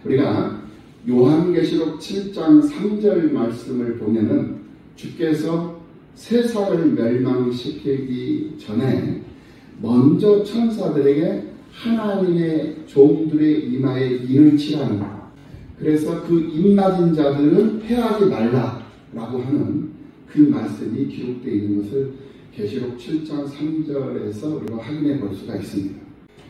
우리가 요한계시록 7장 3절 말씀을 보면은 주께서 세상을 멸망시키기 전에 먼저 천사들에게 하나님의 종들의 이마에 인을 치라는, 그래서 그 입맞은 자들은 패하지 말라라고 하는 그 말씀이 기록되어 있는 것을 계시록 7장 3절에서 우리가 확인해 볼 수가 있습니다.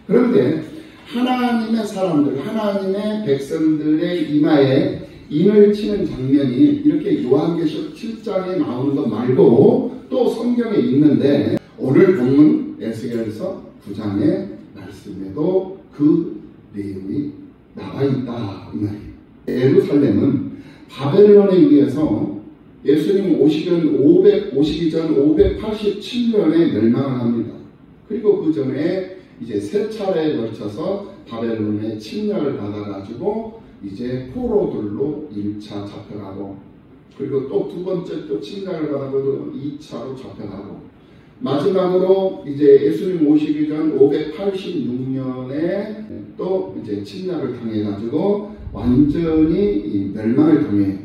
그런데 하나님의 사람들, 하나님의 백성들의 이마에 인을 치는 장면이 이렇게 요한계시록 7장에 나오는 것 말고 또 성경에 있는데, 오늘 본문 에스겔서 9장의 말씀에도 그 내용이 나와 있다 이 말이에요. 예루살렘은 바벨론에 의해서 예수님 오시기 전 587년에 멸망을 합니다. 그리고 그 전에 이제 세 차례에 걸쳐서 바벨론의 침략을 받아가지고 이제 포로들로 1차 잡혀가고, 그리고 또 두 번째 또 침략을 받아가지고 2차로 잡혀가고, 마지막으로 이제 예수님 오시기 전 586년에 또 이제 침략을 당해가지고 완전히 멸망을 당해.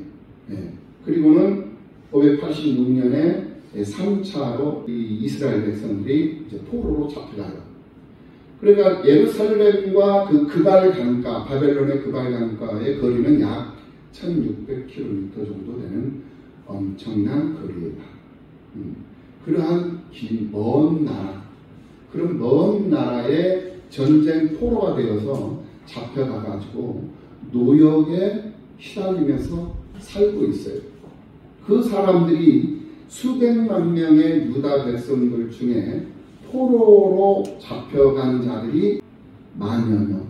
그리고는 586년에 3차로 이 이스라엘 백성들이 이제 포로로 잡혀가요. 그러니까 예루살렘과 그 그발 강가, 바벨론의 그발 강가의 거리는 약 1600km 정도 되는 엄청난 거리입니다. 그러한 긴 먼 나라, 그런 먼 나라에 전쟁 포로가 되어서 잡혀가가지고 노역에 시달리면서 살고 있어요. 그 사람들이 수백만 명의 유다 백성들 중에 포로로 잡혀간 자들이 만여 명.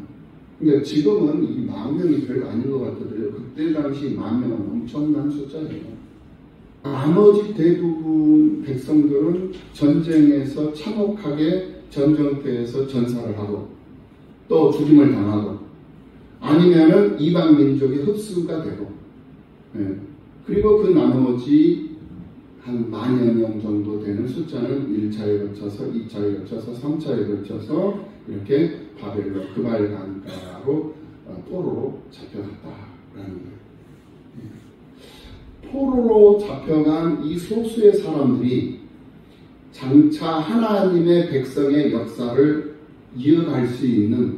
그러니까 지금은 이 만 명이 별로 아닌 것 같아요. 그때 당시 만 명은 엄청난 숫자예요. 나머지 대부분 백성들은 전쟁에서 참혹하게 전쟁터에서 전사를 하고 또 죽임을 당하고, 아니면은 이방 민족이 흡수가 되고, 그리고 그 나머지 한 만여 명 정도 되는 숫자는 1차에 걸쳐서 2차에 걸쳐서 3차에 걸쳐서 이렇게 바벨론 그발 강가로 포로로 잡혀갔다라는 거예요. 포로로 잡혀간 이 소수의 사람들이 장차 하나님의 백성의 역사를 이어갈 수 있는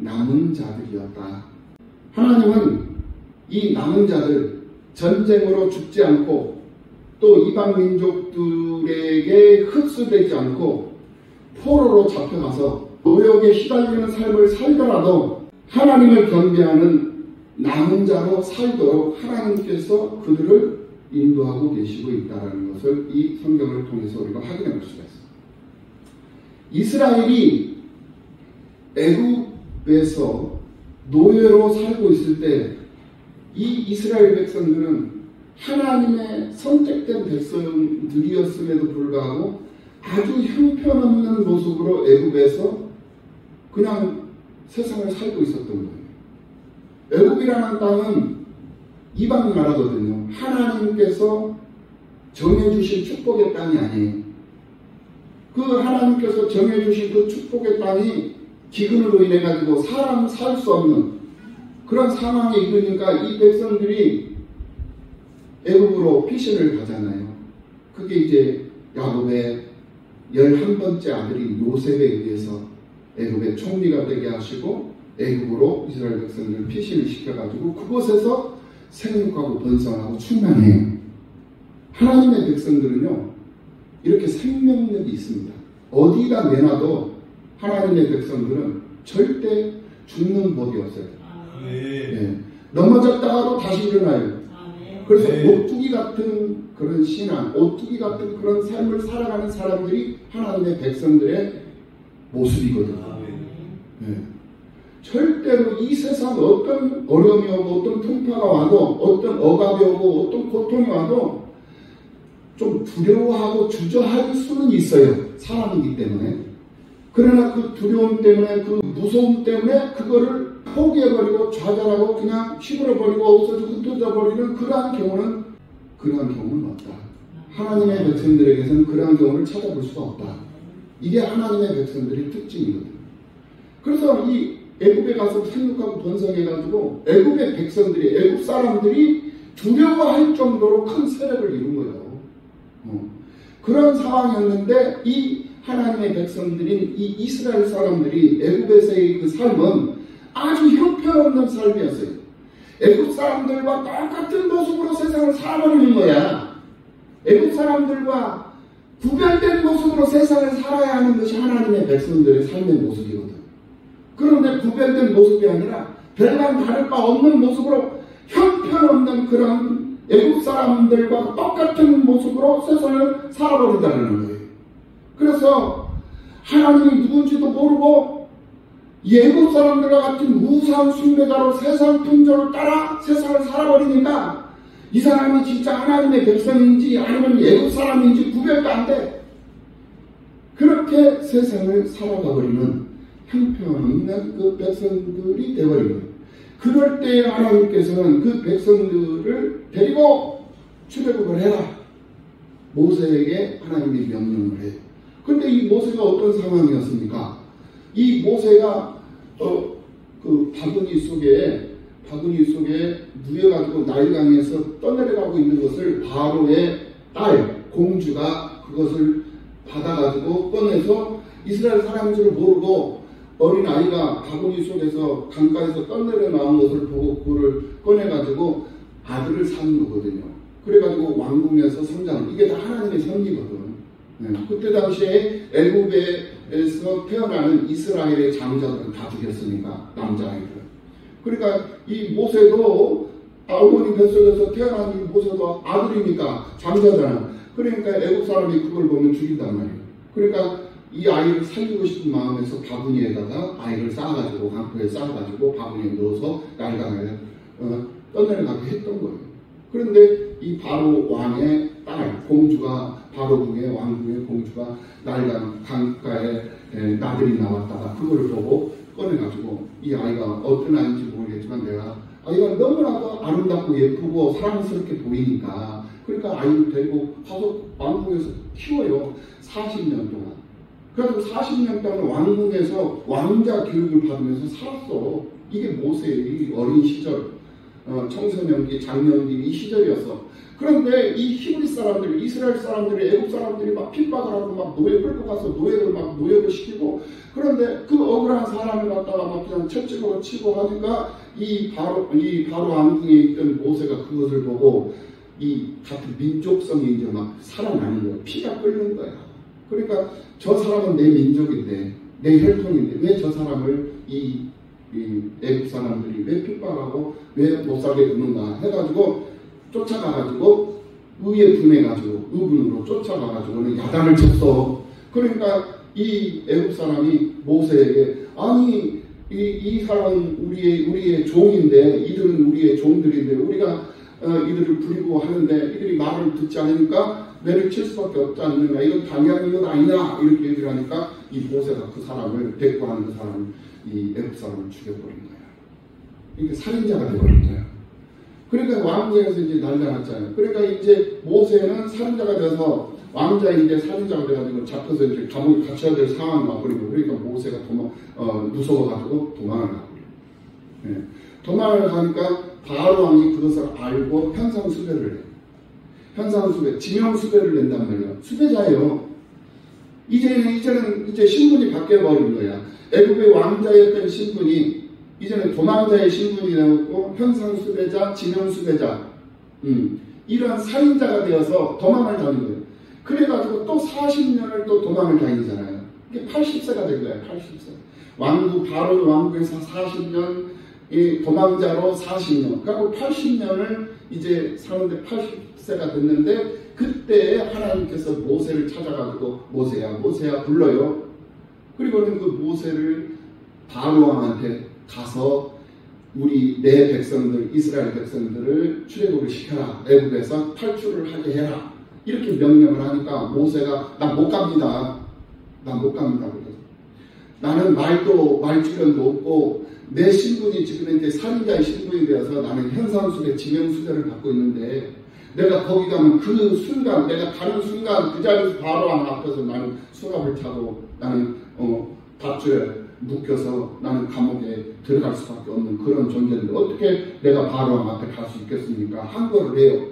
남은 자들이었다. 하나님은 이 남은 자들, 전쟁으로 죽지 않고 또 이방 민족들에게 흡수되지 않고 포로로 잡혀가서 노역에 시달리는 삶을 살더라도 하나님을 경배하는 남은 자로 살도록 하나님께서 그들을 인도하고 계시고 있다는 것을 이 성경을 통해서 우리가 확인해 볼 수가 있습니다. 이스라엘이 애굽에서 노예로 살고 있을 때 이 이스라엘 백성들은 하나님의 선택된 백성들이었음에도 불구하고 아주 형편없는 모습으로 애굽에서 그냥 세상을 살고 있었던 거예요. 애굽이라는 땅은 이방 나라거든요. 하나님께서 정해주신 축복의 땅이 아니에요. 그 하나님께서 정해주신 그 축복의 땅이 기근으로 인해 가지고 사람 살 수 없는 그런 상황에 이르니까 이 백성들이 애굽으로 피신을 가잖아요. 그게 이제 야곱의 11번째 아들이 요셉에 의해서 애굽의 총리가 되게 하시고 애굽으로 이스라엘 백성들을 피신을 시켜가지고 그곳에서 생육하고 번성하고 충만해요. 하나님의 백성들은요 이렇게 생명력이 있습니다. 어디다 내놔도 하나님의 백성들은 절대 죽는 법이 없어요. 네. 넘어졌다가도 다시 일어나요. 그래서 오뚜기 같은 그런 신앙, 오뚜기 같은 그런 삶을 살아가는 사람들이 하나님의 백성들의 모습이거든요. 네. 절대로 이 세상 어떤 어려움이 오고 어떤 풍파가 와도 어떤 억압이 오고 어떤 고통이 와도 좀 두려워하고 주저할 수는 있어요. 사람이기 때문에. 그러나 그 두려움 때문에 그 무서움 때문에 그거를 포기해버리고 좌절하고 그냥 시들어버리고 없어지고 흩어져버리는 그러한 경우는 없다. 하나님의 백성들에게서는 그러한 경우를 찾아볼 수가 없다. 이게 하나님의 백성들의 특징이거든요. 그래서 이 애굽에 가서 생육하고 번성해가지고 애굽의 백성들이, 애굽 사람들이 두려워할 정도로 큰 세력을 이룬 거예요. 그런 상황이었는데 이 하나님의 백성들인 이 이스라엘 사람들이 애굽에서의 그 삶은 아주 형편없는 삶이었어요. 애굽 사람들과 똑같은 모습으로 세상을 살아버리는 거야. 애굽 사람들과 구별된 모습으로 세상을 살아야 하는 것이 하나님의 백성들의 삶의 모습이거든. 그런데 구별된 모습이 아니라 별반 다를 바 없는 모습으로 형편없는 그런 애굽 사람들과 똑같은 모습으로 세상을 살아버린다는 거예요. 그래서 하나님이 누군지도 모르고 애굽 사람들과 같은 우상 숭배자로 세상 풍조를 따라 세상을 살아버리니까 이 사람이 진짜 하나님의 백성인지 아니면 애굽 사람인지 구별도 안 돼. 그렇게 세상을 살아가 버리는 형편없는 그 백성들이 되어버린 거예요. 그럴 때 하나님께서는 그 백성들을 데리고 출애굽을 해라. 모세에게 하나님이 명령을 해요. 근데 이 모세가 어떤 상황이었습니까? 이 모세가 그 바구니 속에 누워가지고 나일강에서 떠내려가고 있는 것을 바로의 딸 공주가 그것을 받아가지고 꺼내서 이스라엘 사람인 줄 모르고 어린 아이가 바구니 속에서 강가에서 떠내려 나온 것을 보고 그거를 꺼내가지고 아들을 낳은 거거든요. 그래가지고 왕궁에서 성장, 이게 다 하나님의 섭리거든. 그때 당시에 애굽에서 태어나는 이스라엘의 장자들은 다 죽였으니까, 남자아이들. 그러니까 이 모세도 어머니 뱃속에서 태어난 이 모세도 아들이니까 장자잖아. 그러니까 애굽 사람이 그걸 보면 죽인단 말이에요. 그러니까 이 아이를 살리고 싶은 마음에서 바구니에다가 아이를 싸가지고 강포에 싸가지고 바구니에 넣어서 나일강에 떠내려가게 했던 거예요. 그런데 이 바로 왕의 딸 공주가 바로 왕궁의 공주가 나일강 강가에 나들이 나왔다가 그거를 보고 꺼내가지고 이 아이가 어떤 아이인지 모르겠지만 아이가 너무나도 아름답고 예쁘고 사랑스럽게 보이니까 그러니까 아이를 데리고 가서 왕궁에서 키워요. 40년 동안. 그래서 40년 동안 왕궁에서 왕자 교육을 받으면서 살았어. 이게 모세의 어린 시절, 청소년기, 장년기 이 시절이었어. 그런데 이 히브리 사람들이, 이스라엘 사람들이, 애굽 사람들이 막 핍박을 하고 막 노예 끌고 가서 노역을 시키고, 그런데 그 억울한 사람을 갖다가 막 그냥 채찍으로 치고 하니까 이 바로 왕궁에 있던 모세가 그것을 보고 이 같은 민족성이 이제 막 살아나는 거야. 피가 끓는 거야. 그러니까 저 사람은 내 민족인데, 내 혈통인데 왜 저 사람을 이 애굽 사람들이 왜 핍박하고 왜 못 살게 두는가 해가지고 쫓아가가지고 의에 분해가지고 의분으로 쫓아가가지고는 야단을 쳤어. 그러니까 이 애굽 사람이 모세에게 아니 이 사람은 우리의 종인데 이들은 우리의 종들인데 우리가 이들을 부리고 하는데 이들이 말을 듣지 않으니까 매를 칠 수밖에 없지 않느냐, 이건 당연한 건 아니냐 이렇게 얘기를 하니까 이 모세가 그 사람을 데리고 하는 그 사람을 이 애굽 사람을 죽여버린 거야. 이게 살인자가 되어버린 거야. 그러니까 왕궁에서 이제 난리가 났잖아요. 그러니까 이제 모세는 살인자가 돼서 왕자인데 살인자가 돼가지고 잡혀서 이제 감옥에 갇혀야 될 상황이 와버리고, 그러니까 모세가 무서워가지고 도망을 가버려요. 네. 도망을 가니까 바로 왕이 그것을 알고 현상수배를 해요. 현상수배, 지명수배를 낸단 말이에요. 수배자예요. 이제는 신분이 바뀌어버린 거야. 애굽의 왕자였던 신분이 이제는 도망자의 신분이 되었고 현상수배자, 지명수배자, 이런 살인자가 되어서 도망을 다닌 거예요. 그래가지고 또 40년을 또 도망을 다니잖아요. 이게 80세가 된 거예요. 80세. 바로 왕국에서 40년, 이 도망자로 40년. 그리고 80년을 이제 사는데 80세가 됐는데 그때 하나님께서 모세를 찾아가지고 모세야 불러요. 그리고는 그 모세를 바로 왕한테 가서 내 백성들, 이스라엘 백성들을 출애굽을 시켜라. 애굽에서 탈출을 하게 해라. 이렇게 명령을 하니까 모세가 난 못 갑니다. 그래서 나는 말주변도 없고 내 신분이 지금 현재 살인자의 신분이 되어서 나는 현상수배, 지명수배를 받고 있는데 내가 거기 가면 그 순간, 내가 가는 순간 그 자리에서 바로 왕 앞에서 나는 수갑을 차고 나는 묶여서 나는 감옥에 들어갈 수밖에 없는 그런 존재인데 어떻게 내가 바로왕 앞에 갈 수 있겠습니까? 항거를 해요.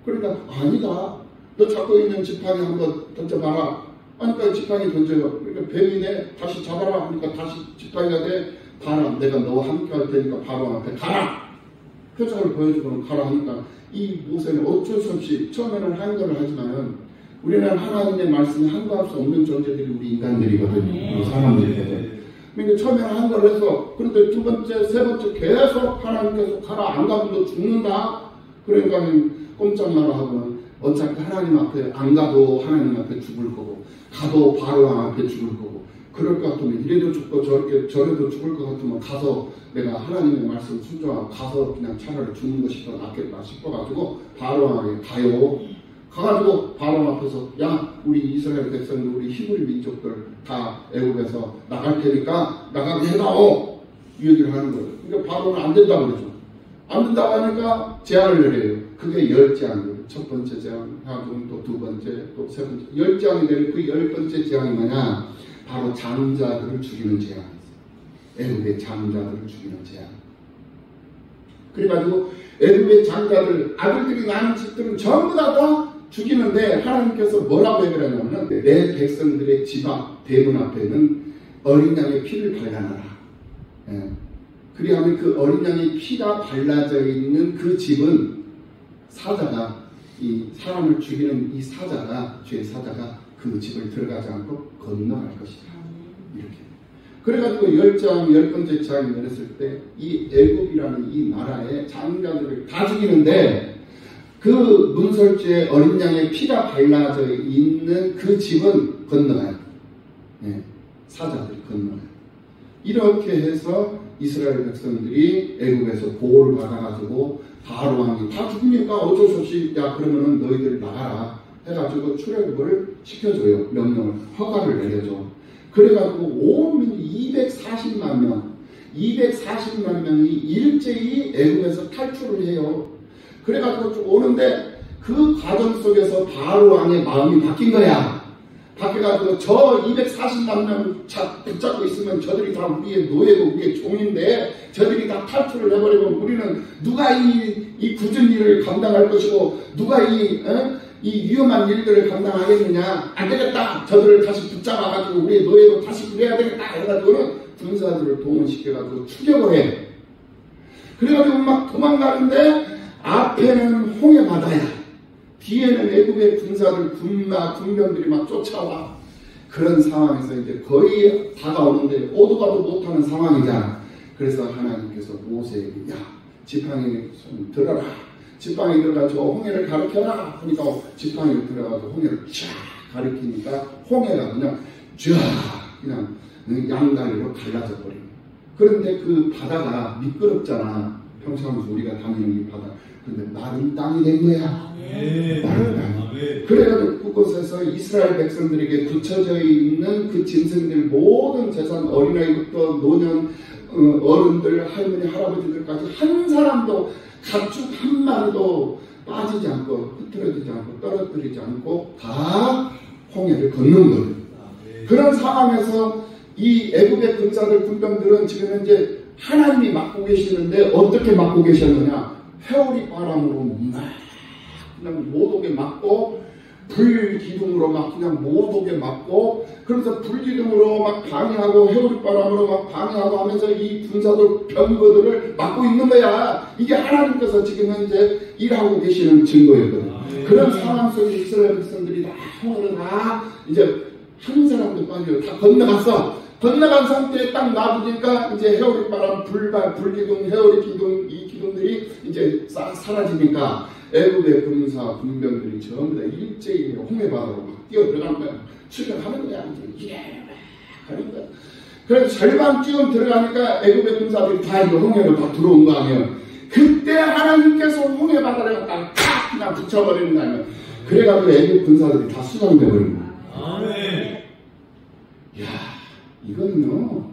그러니까 아니다. 너 잡고 있는 지팡이 한번 던져봐라. 하니까 지팡이 던져요. 그러니까 뱀이네. 다시 잡아라. 하니까 다시 지팡이가 돼. 봐라. 내가 너와 함께 할 테니까 바로왕 앞에 가라. 표정을 보여주고는 가라 하니까 이 모세는 어쩔 수 없이 처음에는 항거를 하지만 우리는 하나님의 말씀에 항거할 수 없는 존재들이 우리 인간들이거든요. 우리 사람들이거든요. 그러니까 처음에는 항거를 해서 그런데 두 번째, 세 번째 계속 하나님께서 가라. 안 가면 너 죽는다. 그러니까 꼼짝 마라 하고는 어차피 하나님 앞에 안 가도 하나님 앞에 죽을 거고 가도 바로왕 앞에 죽을 거고 그럴 것 같으면 이래도 죽고 저래도 죽을 것 같으면 가서 내가 하나님의 말씀 순종하고 가서 그냥 차라리 죽는 것이 더 낫겠다 싶어가지고 바로왕에 가요. 가가지고 바로왕 앞에서 야 우리 이스라엘 백성들 우리 히브리 민족들 다 애굽에서 나갈 테니까 나가게 해다오 이 얘기를 하는 거예요. 그러니까 바로는 안 된다고 그러죠. 안 된다고 하니까 제안을 내려요. 그게 10제안이에요. 첫 번째 제안 하고 또 두 번째 또 세 번째 10제안이 되는 그 10번째 제안이 뭐냐 바로 장자들을 죽이는 제안이었어요. 애굽의 장자들을 죽이는 제안. 그래가지고 애굽의 장자들 아들들이 낳은 집들은 전부 다 죽이는데 하나님께서 뭐라고 얘기하냐면 내 백성들의 집 앞 대문 앞에는 어린 양의 피를 발라놔라. 예. 그리하면 그 어린 양의 피가 발라져 있는 그 집은 사자가 이 사람을 죽이는 이 사자가 죄의 사자가 그 집을 들어가지 않고 건너갈 것이다. 이렇게. 그래가지고 10번째 제안이 내렸을 때 이 애굽이라는 이 나라의 장자들을 다 죽이는데 그 문설주에 어린 양의 피가 발라져 있는 그 집은 건너가요. 예, 사자들이 건너가요. 이렇게 해서 이스라엘 백성들이 애굽에서 보호를 받아가지고 바로왕이 다 죽으니까 어쩔 수 없이 야 그러면은 너희들 나가라 해가지고 출애굽을 시켜줘요. 명령을 허가를 내려줘. 그래가지고 온 240만 명이 일제히 애굽에서 탈출을 해요. 그래가지고 쭉 오는데 그 과정 속에서 바로왕의 마음이 바뀐 거야. 바뀌어가지고 저 240만 명 붙잡고 있으면 저들이 다 우리의 노예고 우리의 종인데 저들이 다 탈출을 해버리면 우리는 누가 이 굳은 일을 감당할 것이고 누가 이 위험한 일들을 감당하겠느냐. 안 되겠다. 저들을 다시 붙잡아가지고 우리의 노예로 다시 그래야 되겠다. 해가지고는 군사들을 동원시켜가지고 추격을 해. 그래가지고 막 도망가는데 앞에는 홍해 바다야. 뒤에는 애굽의 군사들, 군병들이 막 쫓아와. 그런 상황에서 이제 거의 다가오는데 오도 가도 못하는 상황이잖아. 그래서 하나님께서 모세에게 야 지팡이에 손 들어라. 지팡이 들어가서 홍해를 가리켜라. 그러니까 지팡이를 들어가서 홍해를 쫙 가리키니까 홍해가 그냥 쫙 그냥 양다리로 갈라져 버리는. 그런데 그 바다가 미끄럽잖아. 평상시 우리가 다니는 이 바다. 근데 마른 땅이 된 거야. 마른 땅. 그래가지고 그곳에서 이스라엘 백성들에게 굳혀져 있는 그 짐승들 모든 재산 어린아이부터 노년 어른들 할머니 할아버지들까지 한 사람도 가축 한 마리도 빠지지 않고 흐트러지지 않고 떨어뜨리지 않고 다 홍해를 걷는 거예요. 그런 상황에서 이 애굽의 군사들 군병들은 지금 현재 하나님이 맡고 계시는데 어떻게 맡고 계셨느냐? 회오리 바람으로 막 그냥 못 오게 막고 불기둥으로 막 그냥 못 오게 막고 그러면서 불기둥으로 막 방해하고 회오리 바람으로 막 방해하고 하면서 이 군사들 병거들을 막고 있는 거야. 이게 하나님께서 지금 현재 일하고 계시는 증거였거든. 그런 상황 속에 이스라엘 백성들이 다 홍해를 다 이제 한 사람도 빠지고 다 건너갔어. 건너간 상태에 딱 놔두니까 이제 회오리 바람, 불기둥, 회오리 기둥, 이 기둥들이 이제 싹 사라지니까 애굽의 군사, 군병들이 전부 다 일제히 홍해 바다로 막 뛰어들어간 거야. 출격하는 거야. 이제 가는 거야. 그래서 절반 뛰어 들어가니까 애굽의 군사들이 다 이제 홍해로 다 들어온 거 아니에요. 그때 하나님께서 홍해 바다를 갖다가 탁 그냥 붙여버리는 거 아니에요. 그래가지고 애굽 군사들이 다 수장되어버린 거야. 아멘. 이야. 이거는요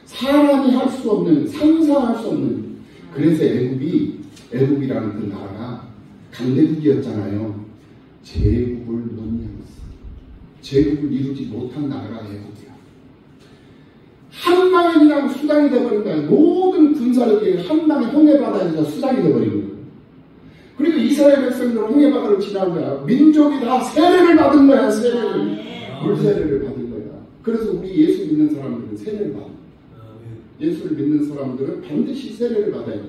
사람이 할 수 없는 상상할 수 없는. 그래서 애굽이라는 그 나라가 강대국이었잖아요. 제국을 논의했어. 제국을 이루지 못한 나라가 애굽이야. 한 방에 그냥 수장이 돼버린 거야. 모든 군사력이 한 방에 홍해바다에서 수장이 돼버린 거야. 그리고 이스라엘 백성들은 홍해바다를 지난 거야. 민족이 다 세례를 받은 거야. 세례를. 물세례를 받은 거야. 그래서 우리 예수 믿는 사람들은 세례를 받아. 예수를 믿는 사람들은 반드시 세례를 받아야 돼.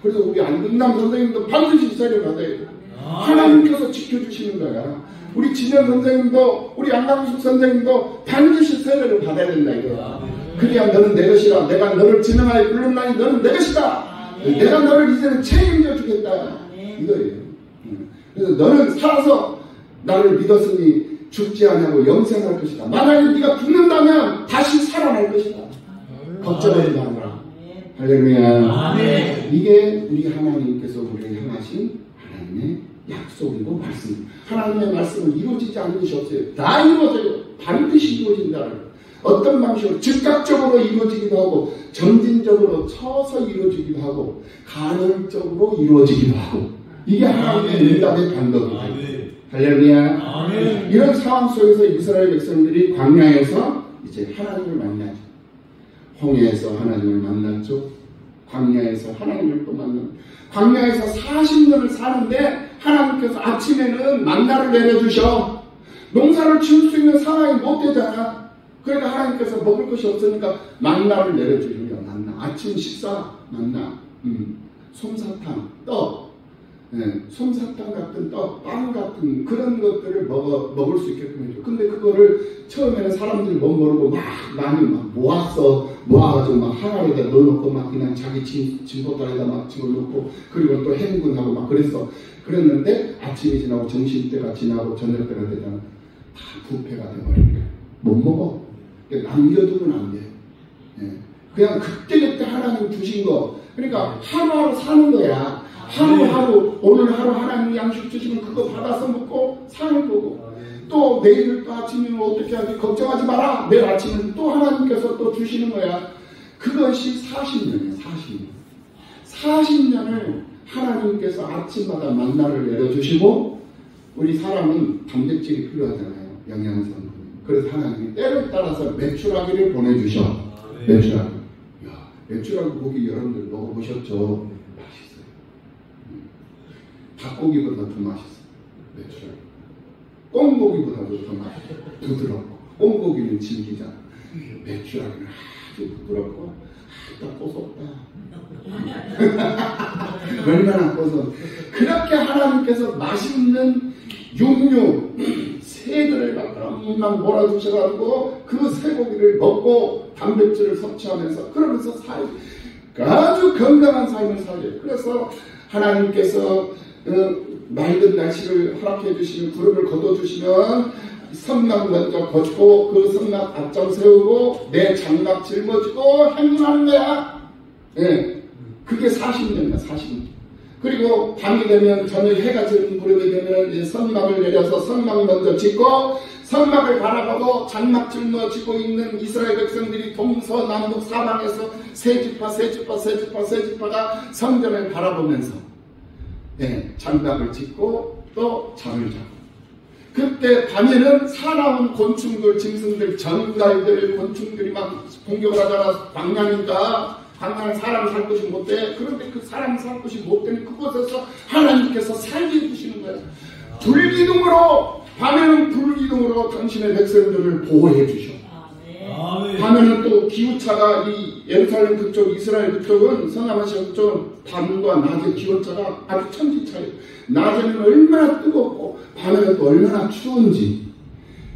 그래서 우리 안동남 선생님도 반드시 세례를 받아야 돼. 하나님께서 지켜주시는 거야. 우리 진현 선생님도 우리 안강숙 선생님도 반드시 세례를 받아야 된다 이거야. 그래야 너는 내 것이다. 내가 너를 진흥하여 불렀나니 너는 내 것이다. 내가 너를 이제는 책임져 주겠다 이거예요. 그래서 너는 살아서 나를 믿었으니 죽지 않냐고 영생할 것이다. 만약에 네가 죽는다면 다시 살아날 것이다. 걱정하지 마라. 할렐루야. 이게 우리 하나님께서 우리를 향하신 하나님의 약속이고 말씀. 하나님의 말씀은 이루어지지 않는 것이 없어요. 다 이루어져요. 반드시 이루어진다. 어떤 방식으로 즉각적으로 이루어지기도 하고 점진적으로 쳐서 이루어지기도 하고 간헐적으로 이루어지기도 하고 이게 하나님의 응답의 방법이다. 할렐루야. 이런 상황 속에서 이스라엘 백성들이 광야에서 이제 하나님을 만나죠. 홍해에서 하나님을 만났죠. 광야에서 하나님을 또 만났죠. 광야에서 40년을 사는데 하나님께서 아침에는 만나를 내려주셔. 농사를 지을 수 있는 상황이 못 되잖아. 그러니까 하나님께서 먹을 것이 없으니까 만나를 내려주는 거야. 만나. 아침 식사 만나. 솜사탕, 떡. 솜사탕 같은 떡, 빵 같은 그런 것들을 먹을 수 있게끔 해줘. 근데 그거를 처음에는 사람들이 못 모르고 막 많이 막 모아가지고 막 항아리에다 넣어놓고 막 그냥 자기 짐보따리에다 막 집어넣고 그리고 또 행군하고 막 그랬는데 아침이 지나고 점심때가 지나고 저녁때가 되잖아. 다 부패가 돼버리는 거야. 못 먹어. 남겨두면 안 돼. 그냥 그때그때 하나님 주신 거. 그러니까 하루하루 사는 거야. 하루하루 오늘 하루 하나님 양식 주시면 그거 받아서 먹고 사는 거고 또 내일 또 아침이면 어떻게 하지 걱정하지 마라. 내일 아침은 또 하나님께서 또 주시는 거야. 그것이 40년이야. 40년을 하나님께서 아침마다 만나를 내려주시고 우리 사람은 단백질이 필요하잖아요. 영양성. 그래서 하나님이 때를 따라서 메추라기를 보내주셔. 메추라기. 메추라기 고기 여러분들 먹어보셨죠? 맛있어요. 닭고기보다 더 맛있어요. 메추라기. 꽁고기보다도 더 맛있어요. 부드럽고. 꽁고기는 질기잖아. 메추라기는 아주 부드럽고 딱 고소하다. 얼마나 고소. 그렇게 하나님께서 맛있는 육류 새들을 막 몰아주셔가지고 그 새고기를 먹고 단백질을 섭취하면서 그러면서 아주 건강한 삶을 살려요. 그래서 하나님께서 맑은 날씨를 허락해 주시면 구름을 걷어주시면 성막 먼저 걷고 그 성막 앞장 세우고 내 장막 짊어지고 행군하는 거야. 그게 40년이야. 40년. 그리고 밤이 되면 저녁 해가 지는 무렵이 되면 이제 성막을 내려서 성막 먼저 짓고 성막을 바라보고 장막 짊어지고 있는 이스라엘 백성들이 동서남북 사방에서 세 지파가 성전을 바라보면서 장막을 짓고 또 잠을 자고 그때 밤에는 사나운 곤충들, 짐승들, 전갈들, 곤충들이 막 공격을 하잖아. 광야니까 광야는 사람이 살 곳이 못 돼. 그런데 그 사람이 살 곳이 못 되니 그곳에서 하나님께서 살게 해주시는 거예요. 불기둥으로 밤에는 불기둥으로 당신의 백성들을 보호해 주셔. 밤에는 또 기후차가 이 예루살렘 그쪽 이스라엘 그쪽은 서남아시아 그쪽은 밤과 낮의 기온차가 아주 천지차예요. 낮에는 얼마나 뜨겁고 밤에는 또 얼마나 추운지.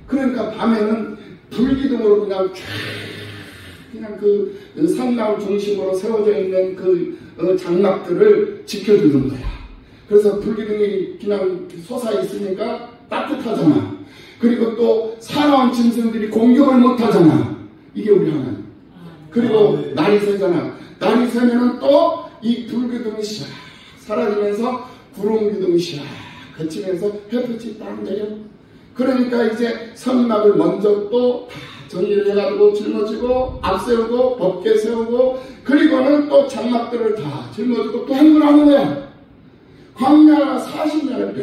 그러니까 밤에는 불기둥으로 그냥 그 성막 중심으로 세워져 있는 그 장막들을 지켜주는 거야. 그래서 불기둥이 그냥 솟아 있으니까 따뜻하잖아. 그리고 또 사나운 짐승들이 공격을 못하잖아. 이게 우리 하나님. 그리고 날이 새잖아. 날이 새면은 또 이 불기둥이 샥 사라지면서 구름기둥이 샥 거치면서 햇빛이 딱 내려. 그러니까 이제 성막을 먼저 또 다 정리를 해가지고 짊어지고 앞세우고 벗게 세우고 그리고는 또 장막들을 다 짊어지고 또 행군하는 거야. 광야 40년을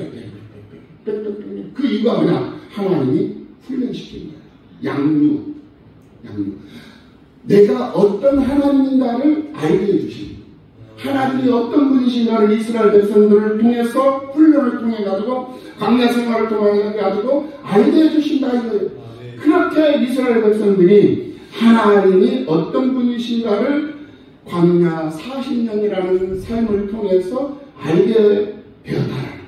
빽빽빽 그 이유가 뭐냐? 하나님이 훈련시킨 거야. 양육. 내가 어떤 하나님인가를 알게 해주십니다. 하나님이 어떤 분이신가를 이스라엘 백성들을 통해서 훈련을 통해 가지고 광야 생활을 통해 가지고 알게 해주신다 이거예요. 그렇게 이스라엘 백성들이 하나님이 어떤 분이신가를 광야 40년이라는 삶을 통해서 알게 되었다는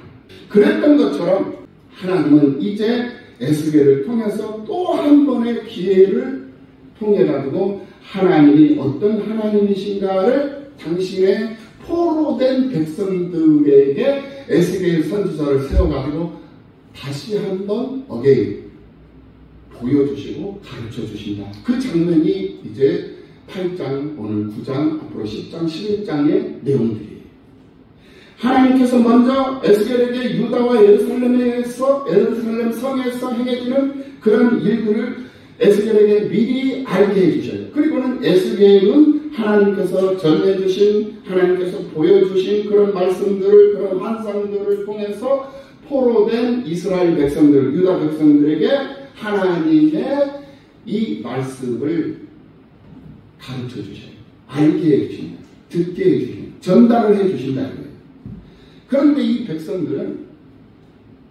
그랬던 것처럼 하나님은 이제 에스겔을 통해서 또 한 번의 기회를 통해 가지고 하나님이 어떤 하나님이신가를 당신의 포로된 백성들에게 에스겔 선지자를 세워가지고 다시 한번 어게인 보여주시고 가르쳐 주신다. 그 장면이 이제 8장, 오늘 9장, 앞으로 10장, 11장의 내용들이에요. 하나님께서 먼저 에스겔에게 유다와 예루살렘 성에서 행해지는 그런 일들을 에스겔에게 미리 알게 해주셔요. 그리고는 에스겔은 하나님께서 전해주신, 하나님께서 보여주신 그런 말씀들을, 그런 환상들을 통해서 포로된 이스라엘 백성들, 유다 백성들에게 하나님의 이 말씀을 가르쳐 주셔요. 알게 해주신다. 듣게 해주신다. 전달을 해주신다. 그런데 이 백성들은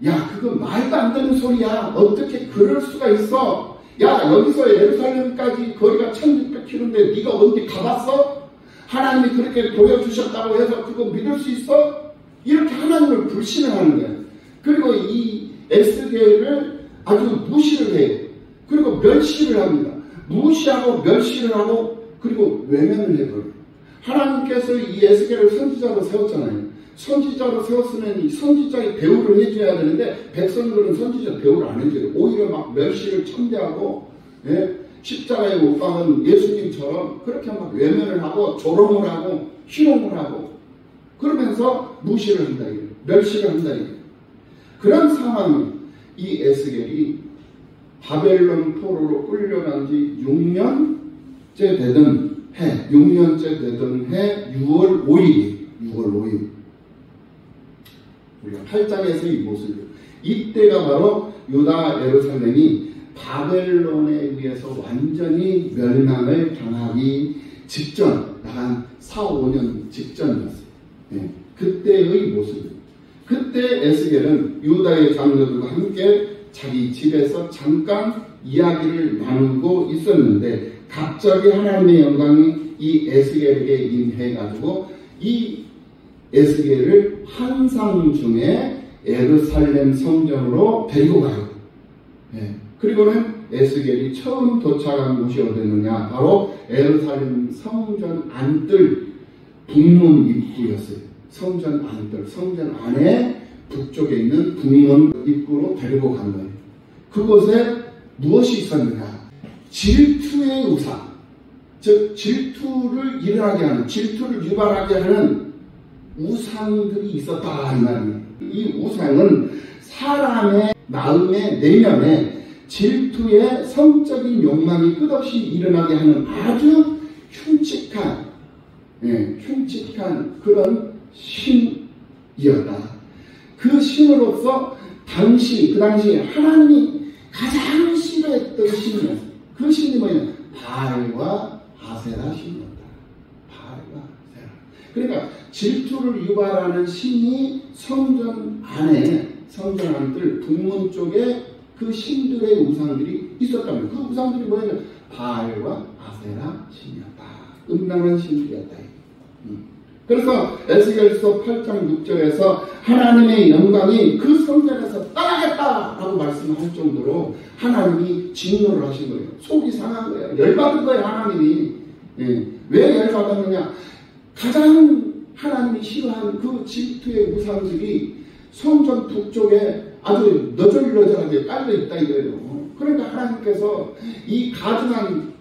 야, 그거 말도 안 되는 소리야. 어떻게 그럴 수가 있어? 야, 여기서 예루살렘까지 거리가 1600km인데 네가 어디 가봤어? 하나님이 그렇게 보여주셨다고 해서 그거 믿을 수 있어? 이렇게 하나님을 불신을 하는 거예요. 그리고 이 에스겔을 아주 무시를 해요. 그리고 멸시를 합니다. 무시하고 멸시를 하고 그리고 외면을 해버려요. 하나님께서 이 에스겔을 선지자로 세웠잖아요. 선지자로 세웠으면 이 선지자의 배우를 해줘야 되는데 백성들은 선지자 배우를 안 해줘요. 오히려 막 멸시를 천대하고 십자가에 못 박은 예수님처럼 그렇게 막 외면을 하고 조롱을 하고 희롱을 하고 그러면서 무시를 한다 이거예요. 멸시를 한다 이거예요. 그런 상황이 이 에스겔이 바벨론 포로로 끌려간 지 6년째 되던 해 6월 5일 우리가 8장에서 이 모습을 이때가 바로 유다 예루살렘이 바벨론에 의해서 완전히 멸망을 당하기 직전 한 4-5년 직전이었어요. 그때의 모습. 그때 에스겔은 유다의 장로들과 함께 자기 집에서 잠깐 이야기를 나누고 있었는데 갑자기 하나님의 영광이 이 에스겔에게 임해가지고 이 에스겔을 환상 중에 예루살렘 성전으로 데리고 가요. 그리고는 에스겔이 처음 도착한 곳이 어디였느냐? 바로 예루살렘 성전 안뜰 북문 입구였어요. 성전 안뜰, 성전 안에 북쪽에 있는 북문 입구로 데리고 간 거예요. 그곳에 무엇이 있었느냐? 질투의 우상, 즉 질투를 일어나게 하는, 질투를 유발하게 하는 우상들이 있었다 이 말입니다. 이 우상은 사람의 마음의 내면에 질투의 성적인 욕망이 끝없이 일어나게 하는 아주 흉측한 그런 신이었다. 그 신으로서 그 당시 하나님이 가장 싫어했던 신이었어요. 그 신이 뭐냐? 바알과 아세라 신이었다. 바알과 아세라. 그러니까 질투를 유발하는 신이 성전 안뜰 북문 쪽에 그 신들의 우상들이 있었다면 그 우상들이 뭐냐면 바알과 아세라 신이었다. 음란한 신들이었다. 그래서 에스겔서 8장 6절에서 하나님의 영광이 그 성전에서 떠나겠다라고 말씀할 정도로 하나님이 진노를 하신 거예요. 속이 상한 거예요. 열받은 거예요. 하나님이. 왜 열받았느냐? 가장 하나님이 싫어하는 그 질투의 우상들이 성전 북쪽에 아주 너절너절하게 깔려있다 이거예요. 그러니까 하나님께서 이 가증한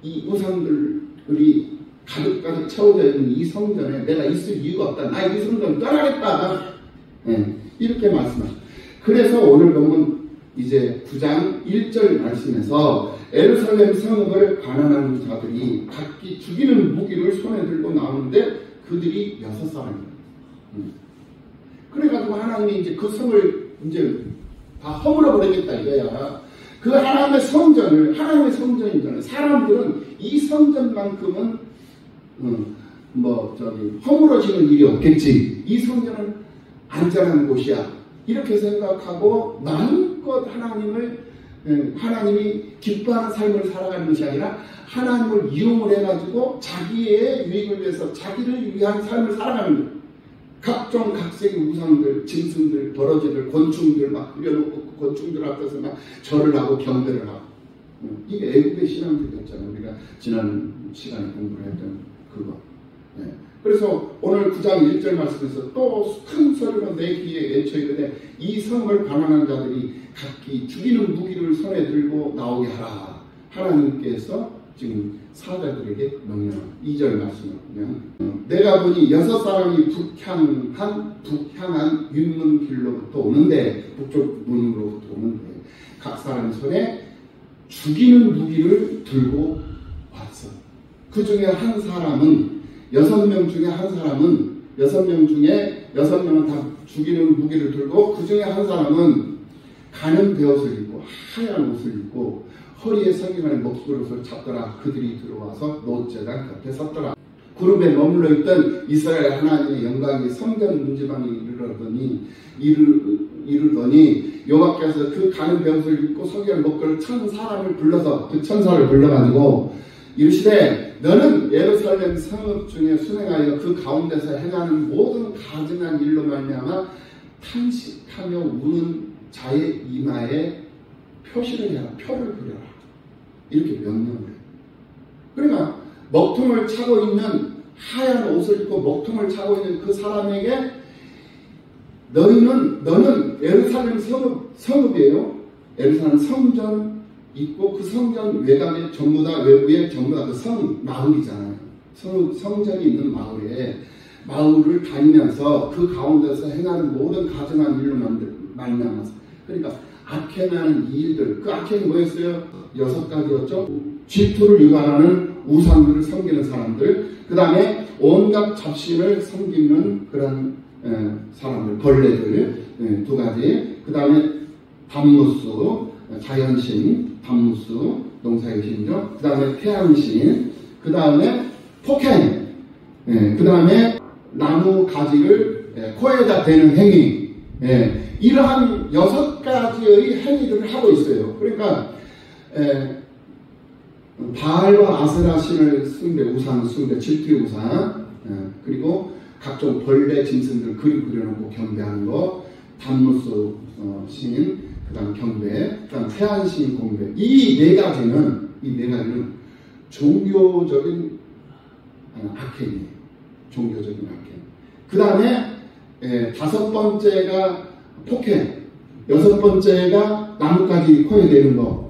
이 우상들이 가득가득 채워져 있는 이 성전에 내가 있을 이유가 없다. 나 이 성전 떠나겠다. 이렇게 말씀하십니다. 그래서 오늘 보면 이제 9장 1절 말씀에서 에루살렘 성읍을 관할하는 자들이 각기 죽이는 무기를 손에 들고 나오는데 그들이 6사람입니다. 그래가지고 하나님이 이제 그 성을 이제 다 허물어 버리겠다 이거야. 그 하나님의 성전이잖아요. 사람들은 이 성전만큼은 허물어지는 일이 없겠지. 이 성전은 안전한 곳이야. 이렇게 생각하고 마음껏 하나님이 기뻐하는 삶을 살아가는 것이 아니라 하나님을 이용을 해가지고 자기의 유익을 위해서 자기를 위한 삶을 살아가는 거예요. 각종 각색의 우상들, 짐승들, 버러지들, 곤충들 막 그려놓고 그 곤충들 앞에서 막 절을 하고 경배를 하고. 이게 애국의 신앙들이었잖아요. 우리가 지난 시간에 공부를 했던 그거. 네. 그래서 오늘 9장 1절 말씀에서 또 큰 소리로 내 귀에 외쳐 이르되 이 성을 반환한 자들이 각기 죽이는 무기를 손에 들고 나오게 하라. 하나님께서 지금 사자들에게 명령합니다. 2절 말씀을 보면 내가 보니 6사람이 북향한 윗문길로부터 오는데 북쪽 문으로부터 오는데 각 사람 손에 죽이는 무기를 들고 왔어. 그 중에 한 사람은 6명 중에 한 사람은 6명은 다 죽이는 무기를 들고 그 중에 한 사람은 가는 베옷을 입고 하얀 옷을 입고 허리에 성경을 목수로서 찾더라. 그들이 들어와서 노제단 곁에 섰더라. 그룹에 머물러 있던 이스라엘 하나님의 영광이 성전 문지방에 이르더니 여호와께서 그 가는 베옷을 입고 성경을 목걸이를 찬 사람을 불러서 그 천사를 불러가지고 이르시되 너는 예루살렘 성읍 중에 순행하여 그 가운데서 행하는 모든 가증한 일로 말미암아 탄식하며 우는 자의 이마에 표시를 해라. 표를 그려라. 이렇게 명령을 해요. 그러니까 먹통을 차고 있는 하얀 옷을 입고 먹통을 차고 있는 그 사람에게 너는 예루살렘 성읍이에요. 예루살렘 성전 있고 그 성전 외곽에 전부 다 외부에 전부 다 그 마을이잖아요. 성전이 있는 마을을 다니면서 그 가운데서 행하는 모든 가증한 일로 말미암아서 그러니까 악행하는 이 일들 그 악행이 뭐였어요? 6가지였죠. 질투를 유발하는 우상들을 섬기는 사람들, 그 다음에 온갖 잡신을 섬기는 그런 사람들, 벌레들 2가지, 그 다음에 단무수, 자연신, 단무수, 농사의 신죠. 그 다음에 태양신, 그 다음에 폭행, 그 다음에 나무 가지를 코에다 대는 행위, 이러한 6가지의 행위들을 하고 있어요. 그러니까 바알과 아세라 신을 숭배, 우상 숭배, 질투의 우상, 그리고 각종 벌레 짐승들 그림 그려놓고 경배하는 거, 단무수 신, 그 다음 경배, 그 다음 태안신 공배. 이 네 가지는 종교적인 악행이에요. 종교적인 악행. 그 다음에 5번째가 폭행, 6번째가 나뭇가지 코에 대는 거.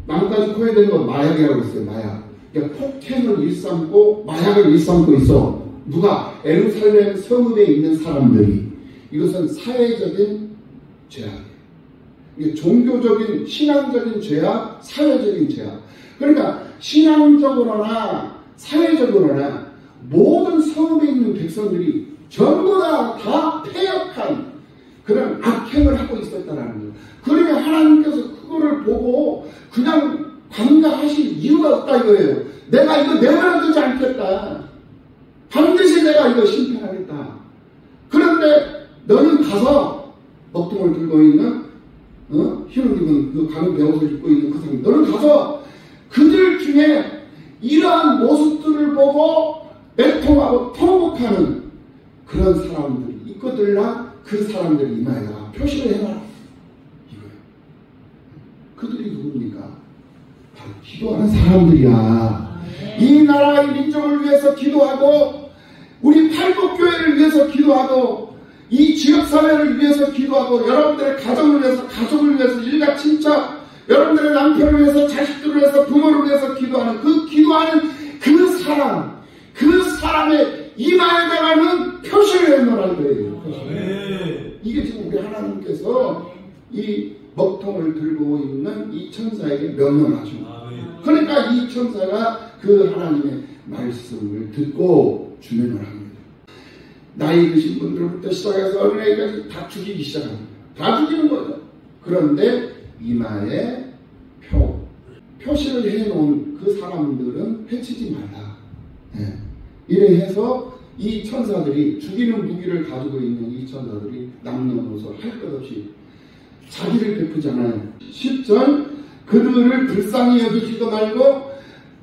나뭇가지 코에 대는 거 마약이라고 했어요. 마약. 그러니까 폭행을 일삼고 마약을 일삼고 있어. 누가? 예루살렘 성읍에 있는 사람들이. 이것은 사회적인 죄악이에요. 이게 종교적인 신앙적인 죄악, 사회적인 죄악. 그러니까 신앙적으로나 사회적으로나 모든 성읍에 있는 백성들이 전부 다 패역한 그런 악행을 하고 있었다는 거예요. 그러면 하나님께서 그거를 보고 그냥 관가하실 이유가 없다 이거예요. 내가 이거 내버려두지 않겠다. 반드시 내가 이거 심판하겠다. 그런데 너는 가서 먹통을 들고 있는 흰옷 입은 그 가는 베옷을 입고 있는 그 사람, 너는 가서 그들 중에 이러한 모습들을 보고 애통하고 통곡하는 그런 사람들이 있거들라 그 사람들이 이마에다가 표시를 해놔라. 이거예요. 그들이 누굽니까? 바로 기도하는 사람들이야. 이 나라의 민족을 위해서 기도하고 우리 팔복교회를 위해서 기도하고 이 지역사회를 위해서 기도하고 여러분들의 가정을 위해서 일가 친척 여러분들의 남편을 위해서 자식들을 위해서 부모를 위해서 기도하는 그 사람의 이마에다가는 표시를 해놓으라는 거예요. 이게 지금 우리 하나님께서 이 먹통을 들고 있는 이 천사에게 명령을 하십니다. 그러니까 이 천사가 그 하나님의 말씀을 듣고 주문을 합니다. 나이 드신 분들부터 시작해서 어린아이까지 다 죽이기 시작합니다. 다 죽이는 거죠. 그런데 이마에 표시를 해놓은 그 사람들은 해치지 말라. 예. 이래 해서 이 천사들이 죽이는 무기를 가지고 있는 이 천사들이 남녀노소 할 것 없이 자기를 베푸잖아요. 10절 그들을 불쌍히 여기지도 말고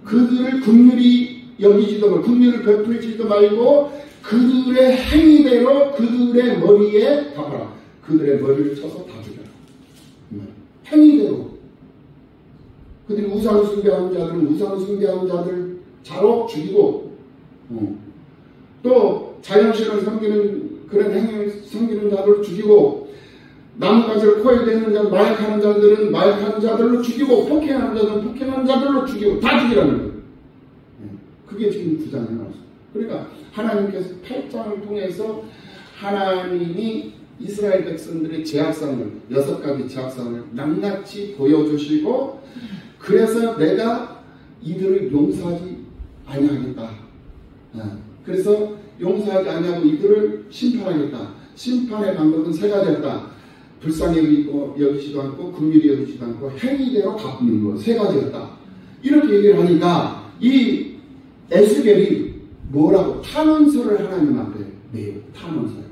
그들을 긍휼히 여기지도 말고 긍휼을 베풀지도 말고 그들의 행위대로 그들의 머리에 가봐라. 그들의 머리를 쳐서 다 죽여라. 행위대로 그들이 우상 숭배하는 자들은 우상 숭배하는 자들 자로 죽이고 또 자연신을 섬기는 그런 행위를 섬기는 자들을 죽이고 나뭇가지를 코에 대는 자 마약하는 자들은 마약하는 자들로 죽이고 폭행하는 자들은 폭행하는 자들로 죽이고 다 죽이라는 거예요. 그게 지금 9장에 나왔어요. 그러니까 하나님께서 8장을 통해서 하나님이 이스라엘 백성들의 죄악성을 6가지 죄악성을 낱낱이 보여주시고 그래서 내가 이들을 용서하지 아니하겠다. 그래서 용서하지 아니하고 이들을 심판하겠다. 심판의 방법은 3가지였다. 불쌍히 여기지도 않고 긍휼히 여기지도 않고 행위대로 갚는 것 3가지였다. 이렇게 얘기를 하니까 이 에스겔이 뭐라고 탄원서를 하나님 앞에 내요. 탄원서요.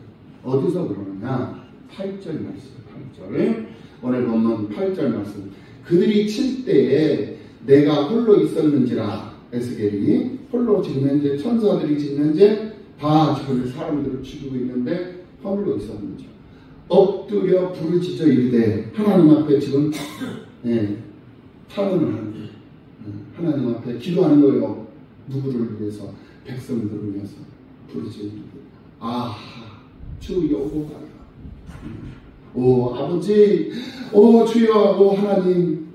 어디서 그러느냐? 8절 말씀. 8절 오늘 본문 8절 말씀. 그들이 칠 때에 내가 홀로 있었는지라. 에스겔이 홀로 지금 현재 천사들이 지금 현재 다 지금 사람들을 죽이고 있는데 홀로 있었는지 엎드려 부르짖어 이르되 하나님 앞에 지금 탄원을 하는 거예요. 하나님 앞에 기도하는 거예요. 누구를 위해서? 백성들을 위해서 부르짖어 이르되 아하 주 여호와여 오 아버지 오 주여 오 하나님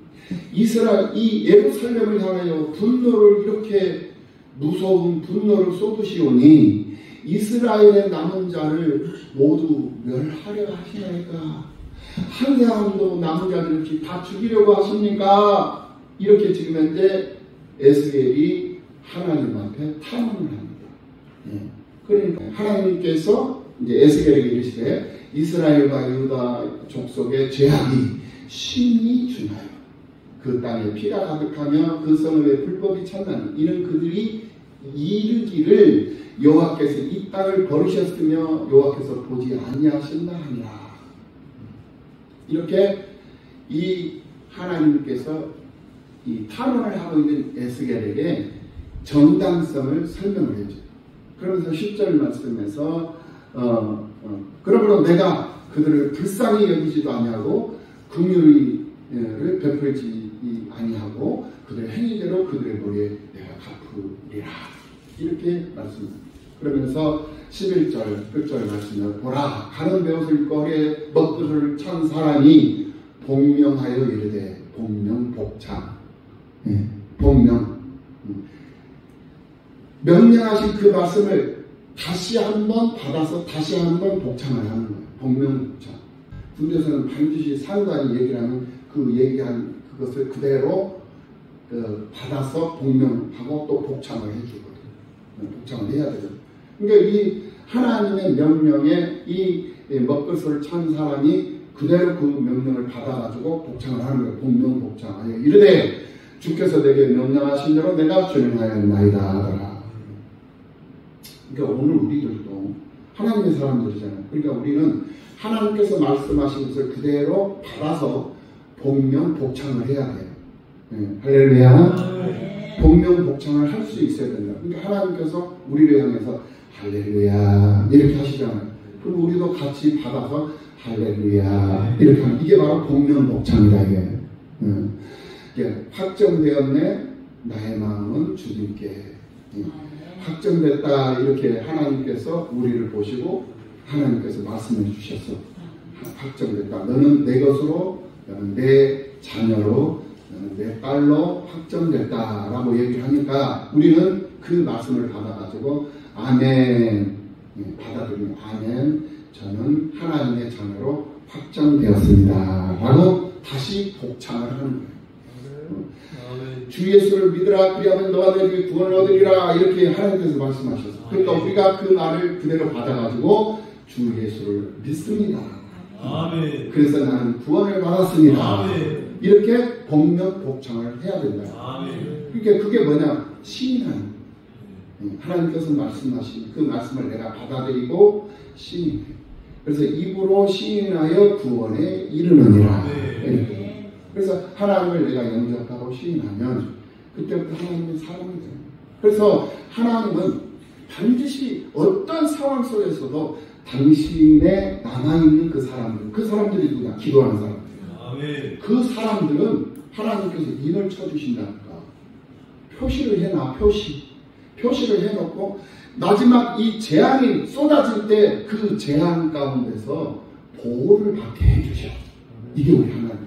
이스라엘 이 예루살렘을 향하여 분노를 이렇게 무서운 분노를 쏟으시오니 이스라엘의 남은 자를 모두 멸하려 하시나이까? 한 사람도 남은 자를 이렇게 다 죽이려고 하십니까? 이렇게 지금 현재 에스겔이 하나님 앞에 탄원을 합니다. 그러니까 하나님께서 이제 에스겔에게 이르시되 이스라엘과 유다 족속의 죄악이 심히 중하여 그 땅에 피가 가득하며 그 성읍에 불법이 찬나니 이는 그들이 이르기를 여호와께서 이 땅을 버리셨으며 여호와께서 보지 아니하신다 하니라. 이렇게 이 하나님께서 이 탄원을 하고 있는 에스겔에게 정당성을 설명을 해줘요. 그러면서 10절 말씀에서 그러므로 내가 그들을 불쌍히 여기지도 아니하고 긍휼을 베풀지 아니하고 그들의 행위대로 그들의 머리에 내가 갚으리라. 이렇게 말씀합니다. 그러면서 11절 끝절 말씀을 보라 가는 베옷을 거기에 먹듯을 찬 사람이 복명하여 이르되 복명복창 복명 명령하신 그 말씀을 다시 한번 받아서 다시 한번 복창을 하는 거예요. 복명복창. 군대에서는 반드시 상관이 얘기를 하는 그 얘기한 그것을 그대로 받아서 복명하고 또 복창을 해주거든요. 복창을 해야 되죠. 그러니까 이 하나님의 명령에 이 먹것을 찬 사람이 그대로 그 명령을 받아가지고 복창을 하는 거예요. 복명 복창. 이르되 주께서 내게 명령하신 대로 내가 준행하였나이다. 그러니까 오늘 우리들도 하나님의 사람들이잖아요. 그러니까 우리는 하나님께서 말씀하신 것을 그대로 받아서 복명 복창을 해야 돼요. 할렐루야. 복명 복창을 할 수 있어야 된다. 그러니까 하나님께서 우리를 향해서 할렐루야 이렇게 하시잖아요. 그럼 우리도 같이 받아서 할렐루야 이렇게 하면 이게 바로 복명 복창이다. 이게 확정되었네 나의 마음은 주님께 확정됐다. 이렇게 하나님께서 우리를 보시고 하나님께서 말씀해 주셔서 확정됐다. 너는 내 것으로 너는 내 자녀로 너는 내 딸로 확정됐다 라고 얘기를 하니까 우리는 그 말씀을 받아가지고 아멘 받아들이면 아멘 저는 하나님의 자녀로 확정되었습니다 라고 다시 복창을 하는 거예요. 주 예수를 믿으라 그리하면 너와 너희 구원을 얻으리라 이렇게 하나님께서 말씀하셨어요. 그러니까 우리가 그 말을 그대로 받아가지고 주 예수를 믿습니다. 아멘. 그래서 나는 구원을 받았습니다. 아멘. 이렇게 복명복창을 해야 된다. 그러니까 그게 뭐냐? 시인하는. 하나님께서 말씀하신 그 말씀을 내가 받아들이고 시인해. 그래서 입으로 시인하여 구원에 이르느니라. 그래서 하나님을 내가 영접하고 시인하면 그때부터 하나님의 사람이 돼요. 그래서 하나님은 반드시 어떤 상황 속에서도 당신의 남아있는 그 사람들이 누구냐? 기도하는 사람들. 그 사람들은 하나님께서 인을 쳐주신다니까. 표시를 해놔, 표시를 해놓고 마지막 이 재앙이 쏟아질 때 그 재앙 가운데서 보호를 받게 해주셔. 이게 우리 하나님.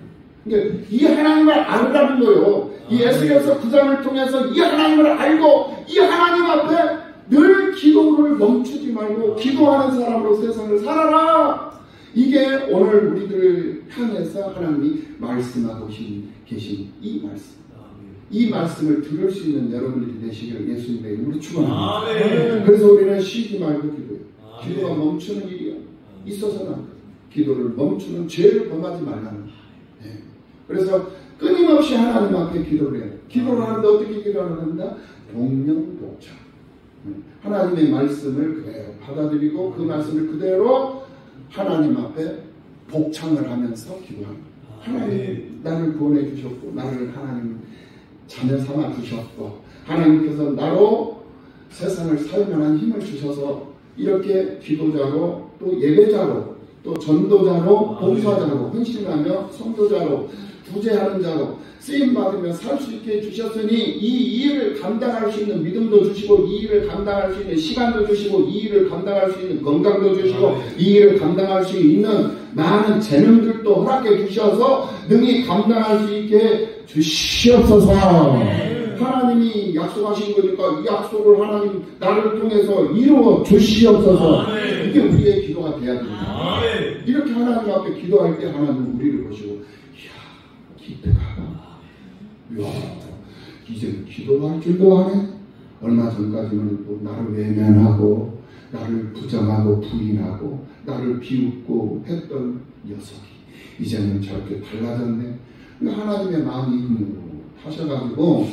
그러니까 이 하나님을 알라는 거요. 이 에스겔서 9장을 통해서 이 하나님을 알고 이 하나님 앞에 늘 기도를 멈추지 말고 기도하는 사람으로 세상을 살아라. 이게 오늘 우리들을 향해서 하나님이 말씀하고 계신 이 말씀. 이 말씀을 들을 수 있는 여러분들이 되시기를 예수님의 이름으로 축원합니다. 그래서 우리는 쉬지 말고 기도해요. 기도가 멈추는 일이야. 있어서는 안 돼. 기도를 멈추는 죄를 범하지 말라는. 그래서 끊임없이 하나님 앞에 기도를 해요. 기도를 하는데 어떻게 기도를 한다? 복명복창. 하나님의 말씀을 그대로 받아들이고 그 말씀을 그대로 하나님 앞에 복창을 하면서 기도합니다. 하나님 나를 구원해 주셨고 나를 하나님 자녀 삼아 주셨고 하나님께서 나로 세상을 살만한 힘을 주셔서 이렇게 기도자로 또 예배자로 또 전도자로 봉사자로 헌신하며 성도자로 구제하는 자로 쓰임받으며 살 수 있게 해주셨으니 이 일을 감당할 수 있는 믿음도 주시고 이 일을 감당할 수 있는 시간도 주시고 이 일을 감당할 수 있는 건강도 주시고 이 일을 감당할 수 있는 많은 재능들도 허락해 주셔서 능히 감당할 수 있게 주시옵소서. 하나님이 약속하신 거니까 이 약속을 하나님 나를 통해서 이루어 주시옵소서. 이게 우리의 기도가 돼야 됩니다. 이렇게 하나님 앞에 기도할 때 하나님은 우리를 보시고 이야 기대가 이야 이제 기도할 줄도 아네. 얼마 전까지는 또 나를 외면하고 나를 부정하고 부인하고 나를 비웃고 했던 녀석이 이제는 저렇게 달라졌네. 하나님의 마음이 하셔가지고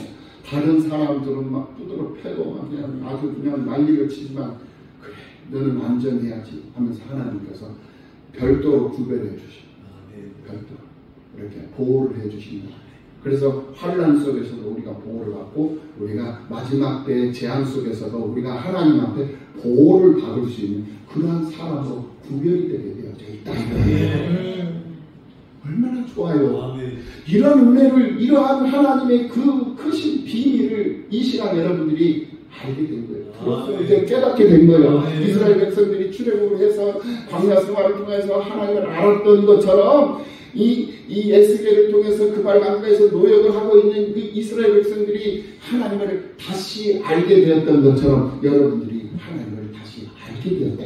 다른 사람들은 막 두드러 패고 막 그냥 아주 그냥 난리를 치지만 그래 너는 안전해야지 하면서 하나님께서 별도로 구별해 주시고 별도로 이렇게 보호를 해 주십니다. 그래서 환난 속에서도 우리가 보호를 받고 우리가 마지막 때의 재앙 속에서도 우리가 하나님 앞에 보호를 받을 수 있는 그러한 사람으로 구별이 되게 되어져 있다. 얼마나 좋아요. 이런 은혜를 이러한 하나님의 그 크신 비밀을 이 시간 여러분들이 알게 된 거예요. 이제 깨닫게 된 거예요. 이스라엘 백성들이 출애굽을 해서 광야 생활을 통해서 하나님을 알았던 것처럼 이 에스겔을 통해서 그 발강가에서 노역을 하고 있는 그 이스라엘 백성들이 하나님을 다시 알게 되었던 것처럼 여러분들이 하나님을 다시 알게 되었다.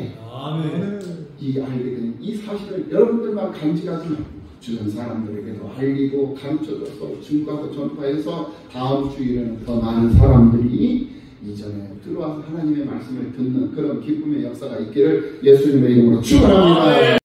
이 알게 된 이 사실을 여러분들만 간직하지 말고 주변 사람들에게도 알리고 가르쳐줘서 증거하고 전파해서 다음 주일에는 더 많은 사람들이 이전에 들어와서 하나님의 말씀을 듣는 그런 기쁨의 역사가 있기를 예수님의 이름으로 축원합니다.